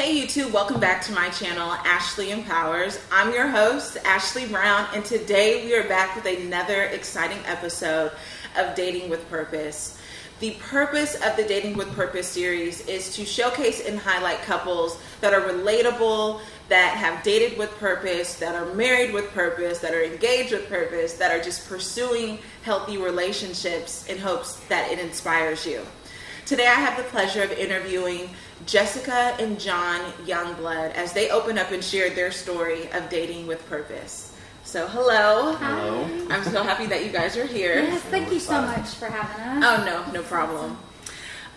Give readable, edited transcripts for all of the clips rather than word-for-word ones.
Hey YouTube, welcome back to my channel, Ashley Empowers. I'm your host, Ashley Brown, and today we are back with another exciting episode of Dating with Purpose. The purpose of the Dating with Purpose series is to showcase and highlight couples that are relatable, that have dated with purpose, that are married with purpose, that are engaged with purpose, that are just pursuing healthy relationships in hopes that it inspires you. Today I have the pleasure of interviewing Jessica and Jon Youngblood as they open up and share their story of dating with purpose. So hello. Hello. I'm so happy that you guys are here. Yes, thank you so much for having us. Oh, no problem.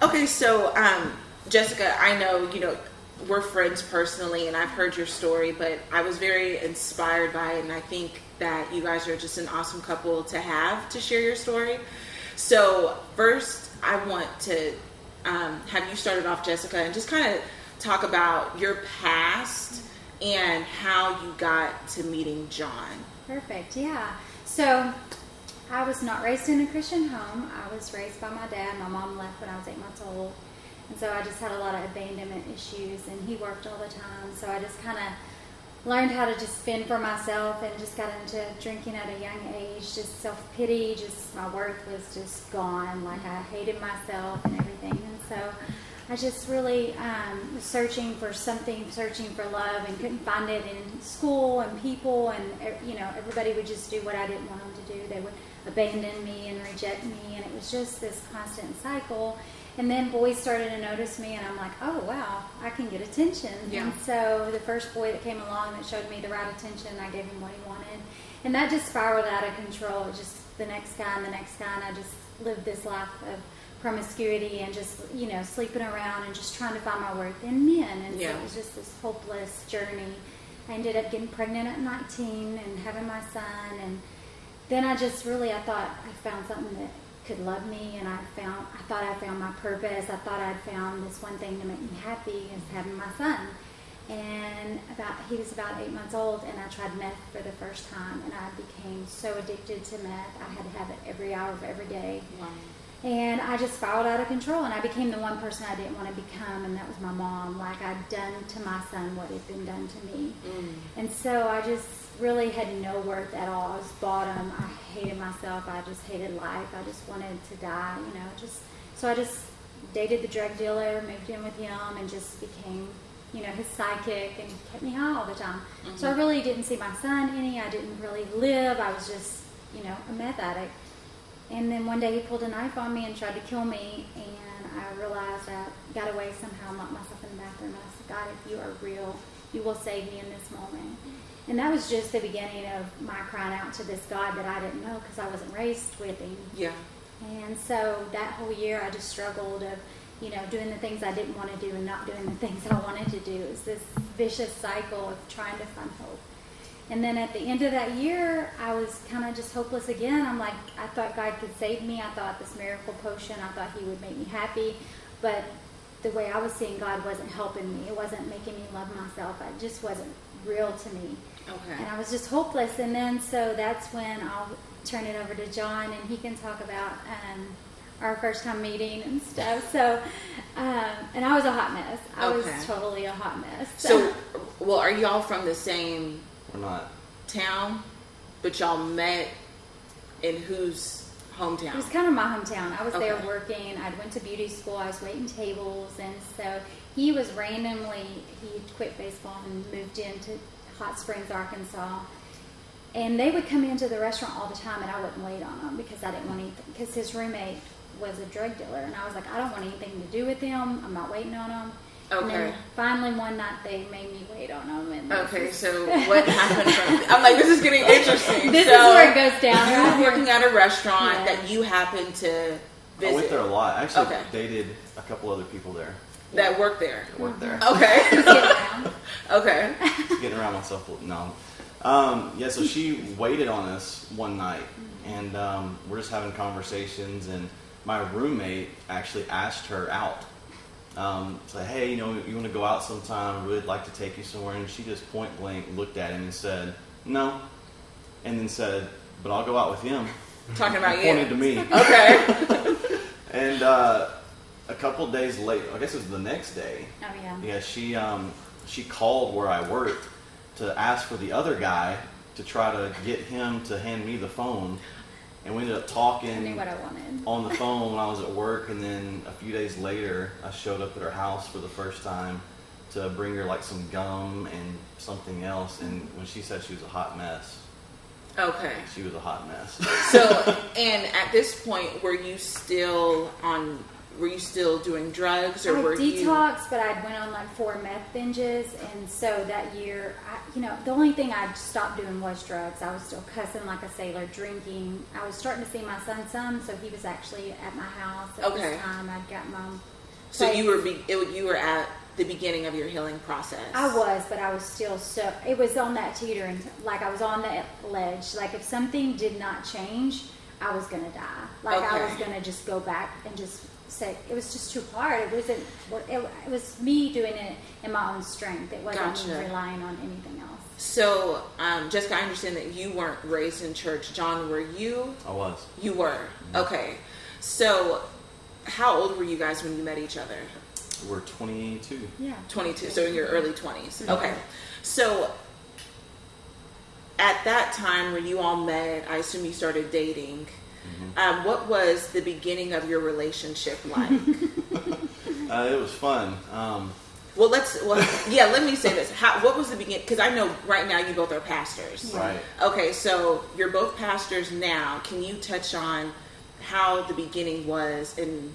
Okay, so Jessica, I know, we're friends personally and I've heard your story, but I was very inspired by it, and I think that you guys are just an awesome couple to have to share your story. So first, I want to have you started off, Jessica, and just kind of talk about your past and how you got to meeting Jon. Perfect, yeah. So I was not raised in a Christian home. I was raised by my dad. My mom left when I was 8 months old. And so I just had a lot of abandonment issues, and he worked all the time. So I just kind of learned how to just fend for myself and just got into drinking at a young age, just self-pity, just my worth was just gone. Like I hated myself and everything. And so I just really was searching for something, searching for love, and couldn't find it in school and people. And, everybody would just do what I didn't want them to do. They would abandon me and reject me. And it was just this constant cycle. And then boys started to notice me, and I'm like, oh, wow, I can get attention. Yeah. And so the first boy that came along that showed me the right attention, I gave him what he wanted. And that just spiraled out of control. Just the next guy and the next guy, and I just lived this life of promiscuity and just, sleeping around and just trying to find my worth in men. And so it was just this hopeless journey. I ended up getting pregnant at 19 and having my son. And then I thought I found something that could love me, and I thought I found my purpose. I thought I'd found this one thing to make me happy, is having my son. And he was about 8 months old, and I tried meth for the first time, and I became so addicted to meth. I had to have it every hour of every day. Wow. And I just spiraled out of control, and I became the one person I didn't want to become, and that was my mom. Like I'd done to my son what had been done to me. And so I just really had no worth at all. I was bottom. I hated myself. I just hated life. I just wanted to die, So I just dated the drug dealer, moved in with him, and just became, his sidekick, and kept me high all the time. Mm-hmm. So I really didn't see my son any. I didn't really live. I was just, a meth addict. And then one day he pulled a knife on me and tried to kill me, and I realized I got away somehow, locked myself in the bathroom, and I said, God, if you are real, you will save me in this moment. And that was just the beginning of my crying out to this God that I didn't know, because I wasn't raised with him. Yeah. And so that whole year I just struggled of, doing the things I didn't want to do and not doing the things I wanted to do. It was this vicious cycle of trying to find hope. And then at the end of that year, I was kind of just hopeless again. I'm like, I thought God could save me. I thought this miracle potion, I thought he would make me happy. But the way I was seeing God wasn't helping me. It wasn't making me love myself. It just wasn't real to me. Okay. And I was just hopeless. And then so that's when I'll turn it over to Jon, and he can talk about our first time meeting and stuff. So, and I was a hot mess. I was totally a hot mess. So, are y'all from the same... We're not. Town, but y'all met in whose hometown? It was kind of my hometown. I was there working. I went to beauty school. I was waiting tables, and so he was randomly, he quit baseball and moved into Hot Springs, Arkansas, and they would come into the restaurant all the time, and I wouldn't wait on them because I didn't want anything, because his roommate was a drug dealer, and I was like, I don't want anything to do with him. I'm not waiting on him. Okay. And then finally one night they made me wait on them. And so what happened from... I'm like, this is getting interesting. This is where it goes down. You were working at a restaurant that you happened to visit. I went there a lot. I actually dated a couple other people there. That worked there? That worked there. Okay. Just getting around. Okay. Just getting around myself. No. So she waited on us one night, and we're just having conversations, and my roommate actually asked her out. Say, hey, you want to go out sometime? I really like to take you somewhere. And she just point blank looked at him and said, no. And then said, but I'll go out with him. Talking about you. Pointed to me. Okay. And a couple days later, I guess it was the next day. Oh yeah. Yeah, she called where I worked to ask for the other guy to try to get him to hand me the phone, and we ended up talking. I knew what I wanted on the phone when I was at work, and then a few days later, I showed up at her house for the first time to bring her like some gum and something else, and when she said she was a hot mess. Okay. She was a hot mess. So, and at this point, were you still doing drugs, or were you? I detoxed, but I went on like 4 meth binges, and so that year, the only thing I stopped doing was drugs. I was still cussing like a sailor, drinking. I was starting to see my son some, so he was actually at my house at this time. I'd got mom. So you were at the beginning of your healing process. I was, but I was still it was on that teetering, like I was on the ledge. Like if something did not change, I was gonna die. Like I was gonna just go back and just say it was just too hard. It was me doing it in my own strength. It wasn't me relying on anything else. So, Jessica, I understand that you weren't raised in church. Jon, were you? I was. You were? Mm-hmm. Okay. So, how old were you guys when you met each other? We're 22. Yeah. 22. So in your early 20s. Mm-hmm. Okay. So, at that time when you all met, I assume you started dating. Mm-hmm. What was the beginning of your relationship like? It was fun. Let me say this. What was the beginning? Because I know right now you both are pastors. Right. Okay, so you're both pastors now. Can you touch on how the beginning was and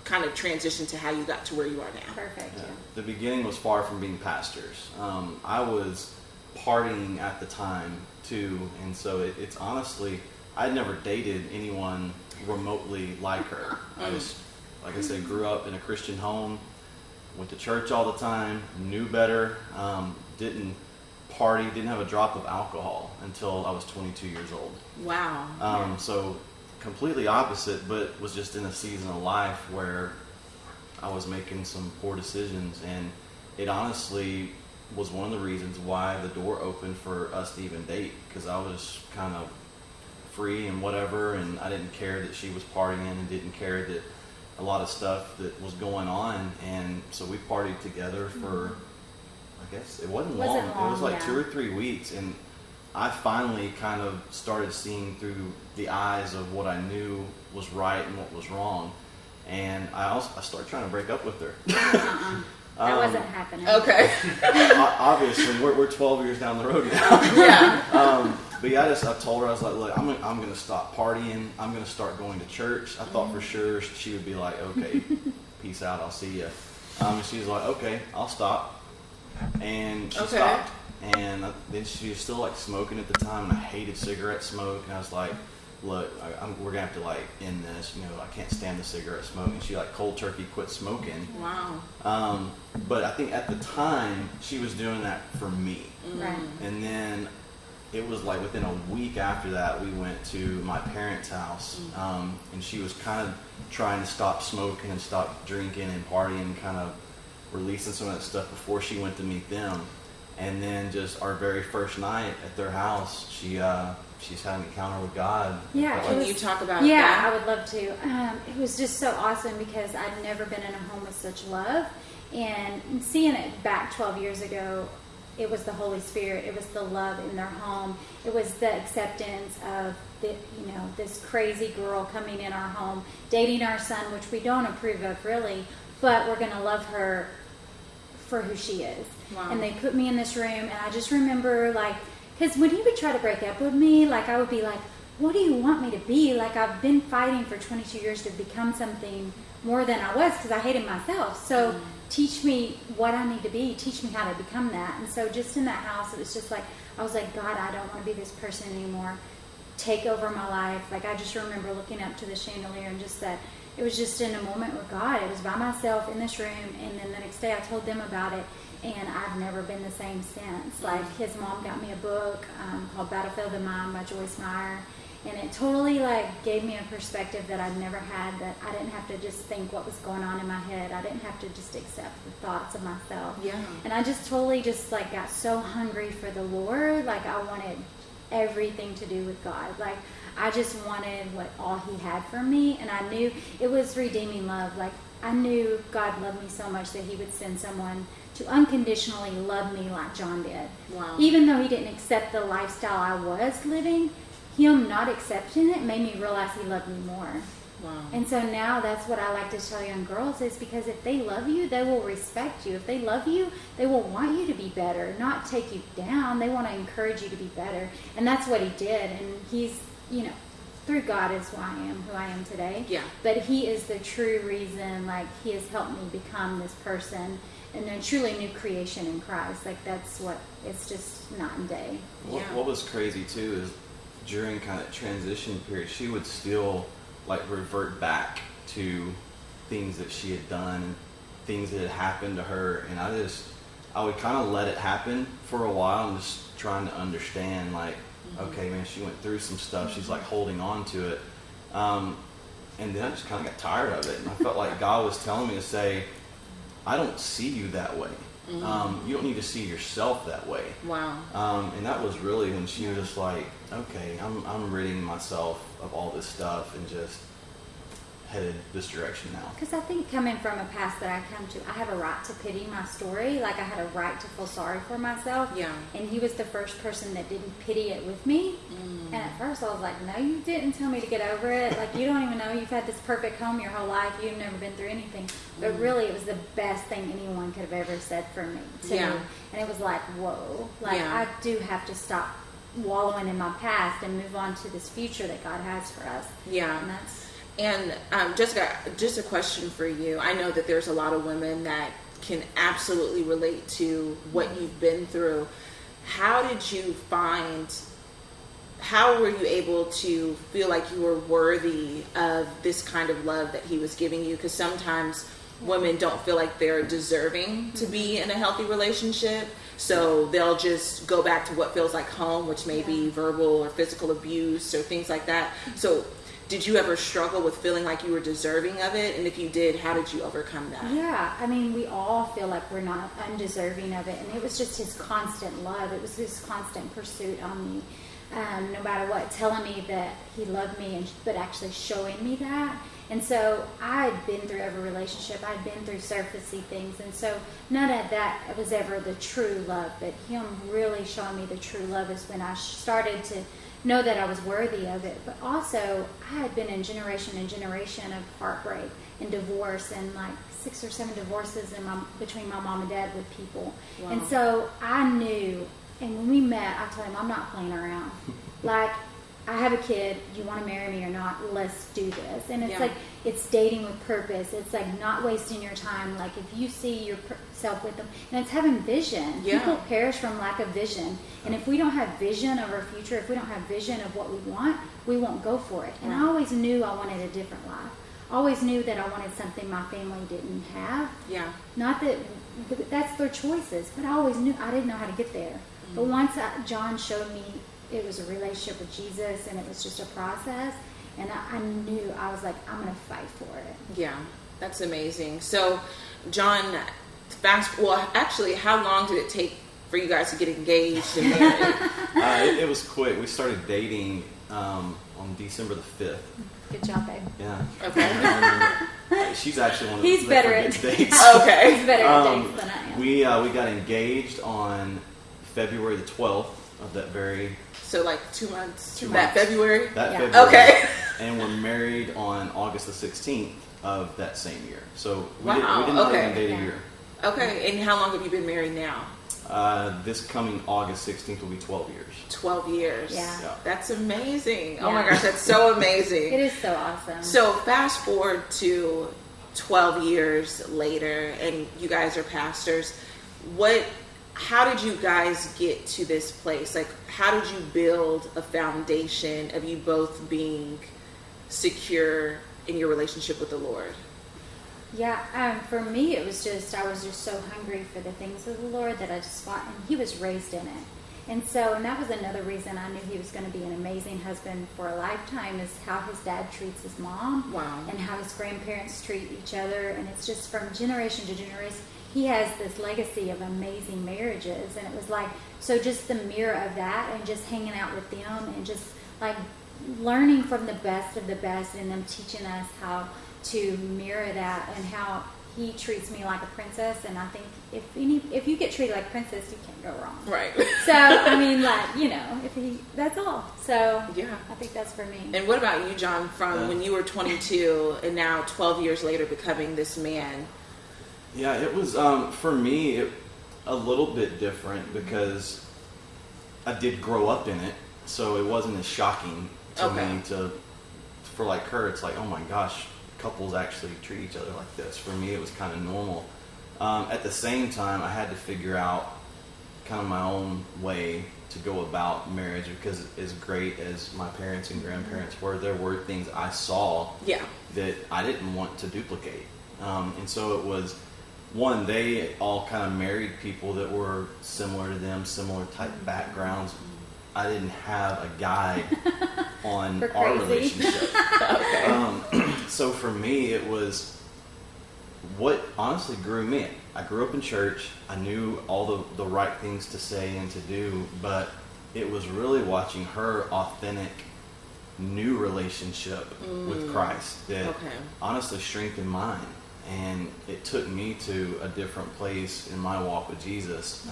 kind of transition to how you got to where you are now? Perfect. Yeah. The beginning was far from being pastors. I was partying at the time too, and so it's honestly, I'd never dated anyone remotely like her. I just, like I said, grew up in a Christian home, went to church all the time, knew better, didn't party, didn't have a drop of alcohol until I was 22 years old. Wow. So completely opposite, but was just in a season of life where I was making some poor decisions, and it honestly was one of the reasons why the door opened for us to even date, because I was kind of free and whatever, and I didn't care that she was partying and didn't care that a lot of stuff that was going on, and so we partied together for, I guess it wasn't long. It was like 2 or 3 weeks, and I finally kind of started seeing through the eyes of what I knew was right and what was wrong, and I started trying to break up with her. That wasn't happening. Okay. Obviously, we're 12 years down the road now. Yeah. But yeah, I told her, I was like, look, I'm going to stop partying. I'm going to start going to church. I thought for sure she would be like, okay, peace out, I'll see you. And she was like, okay, I'll stop. And she stopped. And then she was still like smoking at the time, and I hated cigarette smoke. And I was like, look, we're gonna have to like end this. I can't stand the cigarette smoke. And she like cold turkey quit smoking. Wow. But I think at the time she was doing that for me. Right. And then it was like within a week after that we went to my parents' house, and she was kind of trying to stop smoking and stop drinking and partying, kind of releasing some of that stuff before she went to meet them. And then just our very first night at their house, she's had an encounter with God. Yeah. Can you talk about that? Yeah, I would love to. It was just so awesome because I'd never been in a home with such love. And seeing it back 12 years ago, it was the Holy Spirit. It was the love in their home. It was the acceptance of this crazy girl coming in our home, dating our son, which we don't approve of really, but we're going to love her for who she is. Wow. And they put me in this room, and I just remember, because when he would try to break up with me, I would be like, what do you want me to be? I've been fighting for 22 years to become something more than I was because I hated myself. So teach me what I need to be. Teach me how to become that. And so just in that house, it was just I was like, God, I don't want to be this person anymore. Take over my life. I just remember looking up to the chandelier and just that it was just in a moment with God. It was by myself in this room, and then the next day I told them about it, and I've never been the same since. His mom got me a book called Battlefield of the Mind by Joyce Meyer, and it totally gave me a perspective that I'd never had, that I didn't have to just think what was going on in my head. I didn't have to just accept the thoughts of myself. Yeah. And I just totally got so hungry for the Lord. I wanted everything to do with God. Like, I just wanted what all he had for me, and I knew it was redeeming love. Like, I knew God loved me so much that he would send someone to unconditionally love me like Jon did. Wow. Even though he didn't accept the lifestyle I was living, him not accepting it made me realize he loved me more. Wow. And so now that's what I like to tell young girls, is because if they love you, they will respect you. If they love you, they will want you to be better, not take you down. They want to encourage you to be better. And that's what he did. And he's, through God is who I am today. Yeah. But he is the true reason, like, he has helped me become this person and a truly new creation in Christ. Like, that's what, it's just night and day. What was crazy too is during kind of transition period, she would still like revert back to things that she had done and things that had happened to her, and I would kind of let it happen for a while and just trying to understand, like, okay, man, she went through some stuff, she's like holding on to it, and then I just kind of got tired of it, and I felt like God was telling me to say, I don't see you that way. You don't need to see yourself that way. Wow. And that was really when she was just like, okay, I'm ridding myself of all this stuff and just headed this direction now. Because I think coming from a past that I come to, I have a right to pity my story. Like, I had a right to feel sorry for myself. Yeah. And he was the first person that didn't pity it with me. And at first I was like, no, you didn't tell me to get over it. Like, you don't even know, you've had this perfect home your whole life. You've never been through anything. But really, it was the best thing anyone could have ever said for me, to me. And it was like, whoa. Like, I do have to stop wallowing in my past and move on to this future that God has for us. Yeah. And that's... And Jessica, just a question for you. I know that there's a lot of women that can absolutely relate to what you've been through. How were you able to feel like you were worthy of this kind of love that he was giving you? Because sometimes women don't feel like they're deserving to be in a healthy relationship. So they'll just go back to what feels like home, which may be verbal or physical abuse or things like that. So did you ever struggle with feeling like you were deserving of it? And if you did, how did you overcome that? Yeah, I mean, we all feel like we're not undeserving of it. And it was just his constant love. It was his constant pursuit on me, no matter what, telling me that he loved me, but actually showing me that. And so I had been through every relationship. I'd been through surfacey things. And so none of that was ever the true love. But him really showing me the true love is when I started to know that I was worthy of it. But also, I had been in generation of heartbreak and divorce, and like 6 or 7 divorces between my mom and dad with people. Wow. And so I knew, and when we met, I told him, I'm not playing around. Like, I have a kid, you want to marry me or not, let's do this. And it's like, it's dating with purpose. It's like not wasting your time. Like, if you see yourself with them, and it's having vision. People perish from lack of vision. And if we don't have vision of our future, if we don't have vision of what we want, we won't go for it. And I always knew I wanted a different life. I always knew that I wanted something my family didn't have. Yeah. Not that that's their choices, but I always knew I didn't know how to get there. But once Jon showed me it was a relationship with Jesus, and it was just a process, and I knew, I was like, I'm going to fight for it. Yeah, that's amazing. So, Jon, actually, how long did it take for you guys to get engaged and married? It was quick. We started dating on December the 5th. Good job, babe. Yeah. Okay. She's actually one of He's the better at dates. Okay. He's better at dates than I am. We got engaged on February the 12th of that very... So like 2 months. 2 That months. February? February. Okay. And we're married on August the 16th of that same year. So we did Wow. not even date a year. Okay. And how long have you been married now? This coming August 16th will be 12 years. 12 years. Yeah. That's amazing. Oh my gosh, that's so amazing. It is so awesome. So fast forward to 12 years later, and you guys are pastors. How did you guys get to this place? Like, how did you build a foundation of you both being secure in your relationship with the Lord? Yeah, for me, it was just, I was just so hungry for the things of the Lord that I just fought, and he was raised in it. And that was another reason I knew he was going to be an amazing husband for a lifetime, is how his dad treats his mom. Wow. And how his grandparents treat each other. And it's just from generation to generation. He has this legacy of amazing marriages. And it was like, so just the mirror of that, and just hanging out with them, and just like learning from the best of the best, and them teaching us how to mirror that, and how he treats me like a princess. And I think if you get treated like a princess, you can't go wrong. Right. So, I mean, like, that's all. So, yeah, I think that's for me. And what about you, Jon, from when you were 22 and now 12 years later becoming this man? Yeah, it was, for me, a little bit different, because I did grow up in it, so it wasn't as shocking to me for like her, it's like, oh my gosh, couples actually treat each other like this. For me, it was kind of normal. At the same time, I had to figure out kind of my own way to go about marriage, because as great as my parents and grandparents were, there were things I saw that I didn't want to duplicate. And so it was, one, they all kind of married people that were similar to them, similar type backgrounds. I didn't have a guide on our relationship. So for me, it was what honestly grew me. I grew up in church. I knew all the right things to say and to do, but it was really watching her authentic new relationship with Christ that honestly strengthened mine. And it took me to a different place in my walk with Jesus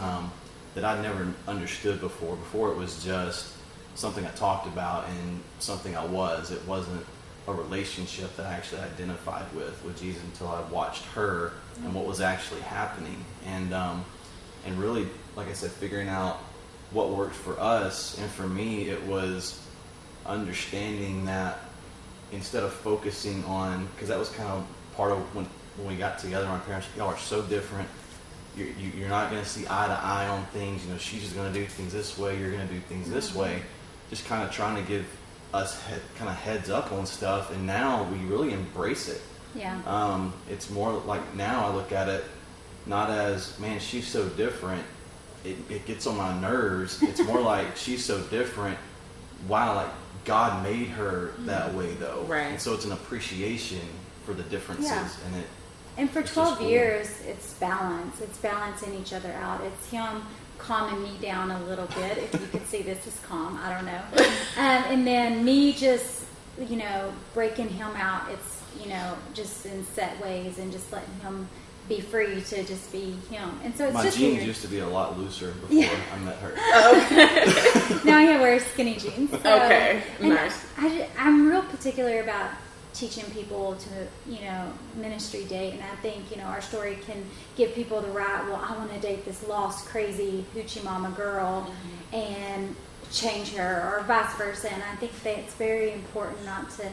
that I never understood before. Before, it was just something I talked about and something I was. It wasn't a relationship that I actually identified with Jesus until I watched her and what was actually happening. And really, like I said, figuring out what worked for us. And for me, it was understanding that instead of focusing on, because that was kind of part of when we got together, my parents, y'all are so different. You're not going to see eye to eye on things. She's just going to do things this way. You're going to do things this way. Just kind of trying to give us kind of heads up on stuff. And now we really embrace it. Yeah. It's more like, now I look at it not as, man, she's so different. It gets on my nerves. It's more like, she's so different. Wow, like God made her that way though. Right. And so it's an appreciation for the differences in it. And for 12 years, it's balance. It's balancing each other out. It's him calming me down a little bit. If you could see this as calm, I don't know. And then me just, breaking him out. It's, just in set ways, and just letting him be free to just be him. And so it's my just jeans weird. Used to be a lot looser before I met her. Now he wears skinny jeans. So, okay, nice. I'm real particular about teaching people to, ministry date. And I think, our story can give people the right, well, I want to date this lost, crazy, hoochie mama girl and change her, or vice versa. And I think that it's very important not to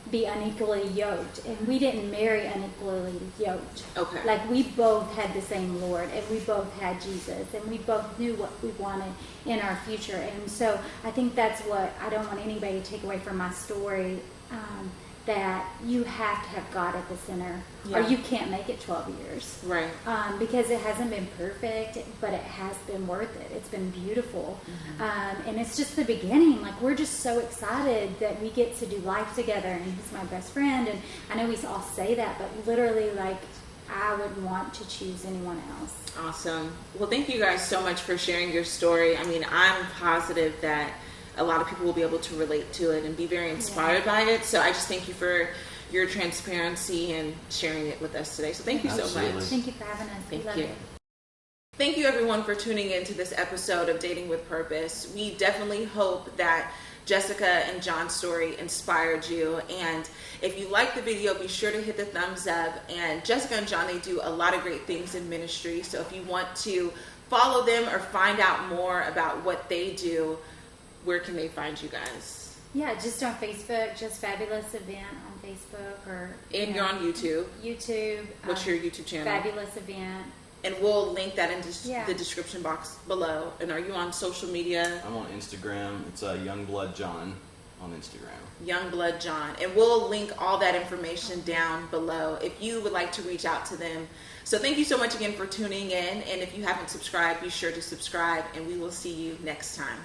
be unequally yoked. And we didn't marry unequally yoked. Okay. Like, we both had the same Lord, and we both had Jesus, and we both knew what we wanted in our future. And so I think that's what I don't want anybody to take away from my story, that you have to have God at the center, or you can't make it 12 years. Right. Because it hasn't been perfect, but it has been worth it. It's been beautiful. And it's just the beginning. Like, we're just so excited that we get to do life together, and he's my best friend. And I know we all say that, but literally, like, I wouldn't want to choose anyone else. Awesome. Well, thank you guys so much for sharing your story. I mean, I'm positive that a lot of people will be able to relate to it and be very inspired by it. So I just thank you for your transparency and sharing it with us today. So thank you so much. Thank you for having us. Thank we love you. it. Thank you everyone for tuning in to this episode of Dating with Purpose. We definitely hope that Jessica and Jon's story inspired you. And if you like the video, be sure to hit the thumbs up. And Jessica and Jon, they do a lot of great things in ministry. So if you want to follow them or find out more about what they do, where can they find you guys? Yeah, just on Facebook, Just Fabulous Event on Facebook, or and you're on YouTube. YouTube. What's your YouTube channel? Fabulous Event. And we'll link that in the description box below. And are you on social media? I'm on Instagram. It's Youngblood Jon. on Instagram. Youngblood Jon. And we'll link all that information down below if you would like to reach out to them. So thank you so much again for tuning in. And if you haven't subscribed, be sure to subscribe, and we will see you next time.